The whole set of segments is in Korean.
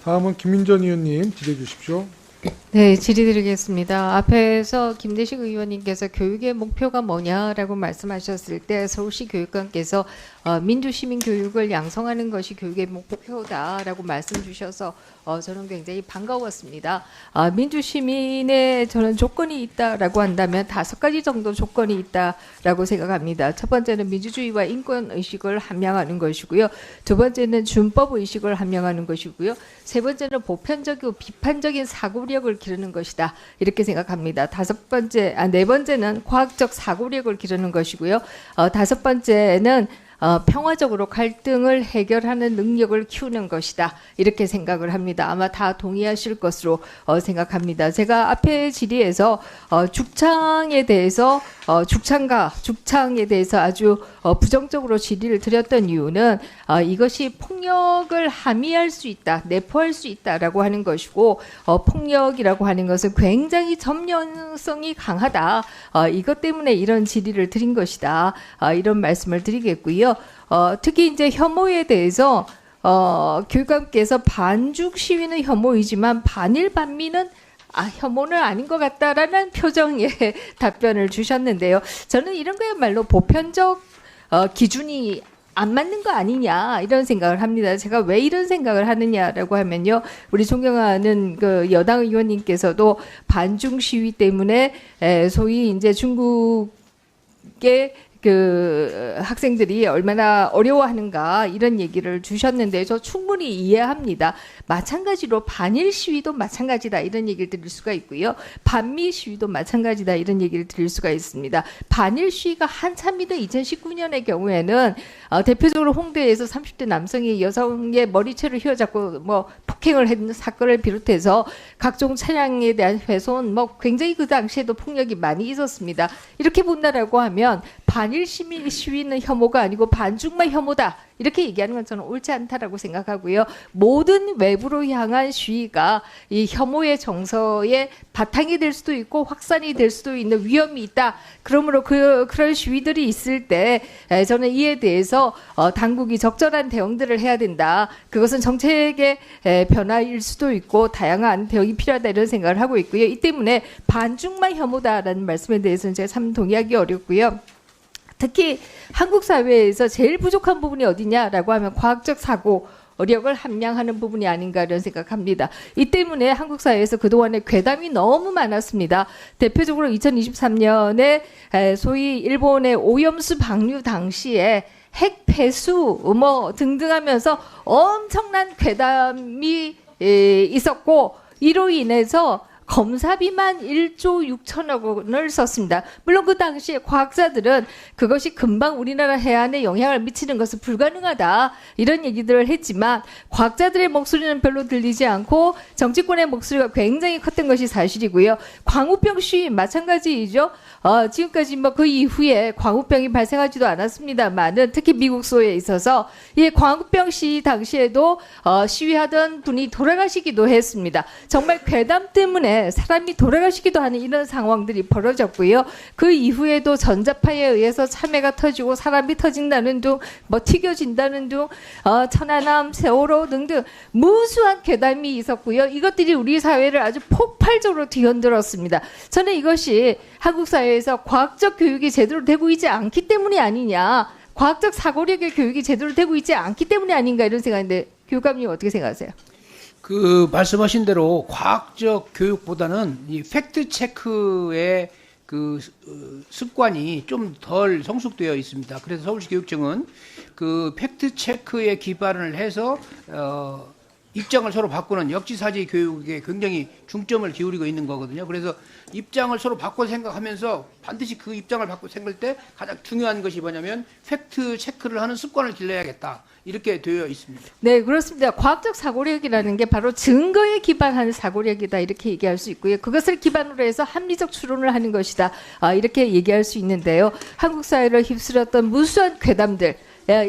다음은 김민전 의원님 질의해 주십시오. 네, 질의드리겠습니다. 앞에서 김대식 의원님께서 교육의 목표가 뭐냐라고 말씀하셨을 때 서울시 교육감께서 민주시민 교육을 양성하는 것이 교육의 목표다라고 말씀 주셔서 저는 굉장히 반가웠습니다. 민주시민의 저는 조건이 있다라고 한다면 5가지 정도 조건이 있다라고 생각합니다. 첫 번째는 민주주의와 인권의식을 함양하는 것이고요. 두 번째는 준법의식을 함양하는 것이고요. 세 번째는 보편적이고 비판적인 사고력을 기르는 것이다. 이렇게 생각합니다. 네 번째는 과학적 사고력을 기르는 것이고요. 다섯 번째는 평화적으로 갈등을 해결하는 능력을 키우는 것이다. 이렇게 생각을 합니다. 아마 다 동의하실 것으로 생각합니다. 제가 앞에 질의에서 죽창에 대해서 죽창에 대해서 아주 부정적으로 질의를 드렸던 이유는 이것이 폭력을 함의할 수 있다, 내포할 수 있다라고 하는 것이고 폭력이라고 하는 것은 굉장히 점령성이 강하다. 이것 때문에 이런 질의를 드린 것이다. 이런 말씀을 드리겠고요. 특히 이제 혐오에 대해서 교육감께서 반죽 시위는 혐오이지만 반일 반미는 혐오는 아닌 것 같다라는 표정의 답변을 주셨는데요. 저는 이런 거야말로 보편적 기준이 안 맞는 거 아니냐 이런 생각을 합니다. 제가 왜 이런 생각을 하느냐라고 하면요, 우리 존경하는 그 여당 의원님께서도 반중 시위 때문에 소위 이제 중국의 그 학생들이 얼마나 어려워하는가 이런 얘기를 주셨는데 저 충분히 이해합니다. 마찬가지로 반일 시위도 마찬가지다 이런 얘기를 드릴 수가 있고요. 반미 시위도 마찬가지다 이런 얘기를 드릴 수가 있습니다. 반일 시위가 한참이던 2019년의 경우에는 대표적으로 홍대에서 30대 남성이 여성의 머리채를 휘어잡고 뭐 폭행을 했는 사건을 비롯해서 각종 차량에 대한 훼손 뭐 굉장히 그 당시에도 폭력이 많이 있었습니다. 이렇게 본다라고 하면 반일 시위는 혐오가 아니고 반중만 혐오다 이렇게 얘기하는 건 저는 옳지 않다라고 생각하고요. 모든 외부로 향한 시위가 이 혐오의 정서의 바탕이 될 수도 있고 확산이 될 수도 있는 위험이 있다. 그러므로 그런 시위들이 있을 때 저는 이에 대해서 당국이 적절한 대응들을 해야 된다. 그것은 정책의 변화일 수도 있고 다양한 대응이 필요하다 이런 생각을 하고 있고요. 이 때문에 반중만 혐오다라는 말씀에 대해서는 제가 참 동의하기 어렵고요. 특히 한국 사회에서 제일 부족한 부분이 어디냐라고 하면 과학적 사고력을 함양하는 부분이 아닌가 이런 생각합니다. 이 때문에 한국 사회에서 그동안에 괴담이 너무 많았습니다. 대표적으로 2023년에 소위 일본의 오염수 방류 당시에 핵 폐수 뭐 등등 하면서 엄청난 괴담이 있었고 이로 인해서 검사비만 1조 6천억 원을 썼습니다. 물론 그 당시에 과학자들은 그것이 금방 우리나라 해안에 영향을 미치는 것은 불가능하다 이런 얘기들을 했지만 과학자들의 목소리는 별로 들리지 않고 정치권의 목소리가 굉장히 컸던 것이 사실이고요. 광우병 시위 마찬가지이죠. 지금까지 뭐 그 이후에 광우병이 발생하지도 않았습니다만은 특히 미국소에 있어서 이 광우병 시위 당시에도 시위하던 분이 돌아가시기도 했습니다. 정말 괴담 때문에 사람이 돌아가시기도 하는 이런 상황들이 벌어졌고요. 그 이후에도 전자파에 의해서 참외가 터지고 사람이 터진다는 둥, 뭐 튀겨진다는 둥, 천안함, 세월호 등등 무수한 괴담이 있었고요. 이것들이 우리 사회를 아주 폭발적으로 뒤흔들었습니다. 저는 이것이 한국 사회에서 과학적 교육이 제대로 되고 있지 않기 때문이 아니냐, 과학적 사고력의 교육이 제대로 되고 있지 않기 때문이 아닌가 이런 생각인데 교육감님 어떻게 생각하세요? 그 말씀하신 대로 과학적 교육보다는 이 팩트 체크의 그 습관이 좀 덜 성숙되어 있습니다. 그래서 서울시 교육청은 그 팩트 체크에 기반을 해서 입장을 서로 바꾸는 역지사지 교육에 굉장히 중점을 기울이고 있는 거거든요. 그래서 입장을 서로 바꿔 생각하면서 반드시 그 입장을 바꿔 생각할 때 가장 중요한 것이 뭐냐면 팩트 체크를 하는 습관을 길러야겠다. 이렇게 되어 있습니다. 네, 그렇습니다. 과학적 사고력이라는 게 바로 증거에 기반한 사고력이다 이렇게 얘기할 수 있고요. 그것을 기반으로 해서 합리적 추론을 하는 것이다 이렇게 얘기할 수 있는데요. 한국 사회를 휩쓸었던 무수한 괴담들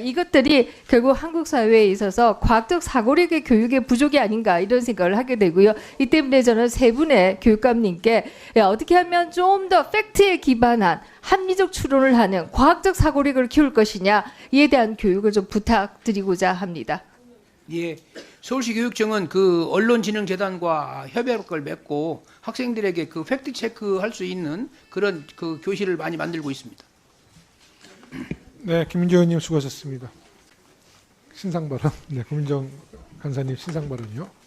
이것들이 결국 한국 사회에 있어서 과학적 사고력의 교육의 부족이 아닌가 이런 생각을 하게 되고요. 이 때문에 저는 세 분의 교육감님께 어떻게 하면 좀 더 팩트에 기반한 합리적 추론을 하는 과학적 사고력을 키울 것이냐 이에 대한 교육을 좀 부탁드리고자 합니다. 예, 서울시 교육청은 그 언론진흥재단과 협약을 맺고 학생들에게 그 팩트 체크할 수 있는 그런 그 교실을 많이 만들고 있습니다. 네, 김민정 의원님 수고하셨습니다. 신상 발언. 네, 고민정 간사님 신상 발언이요.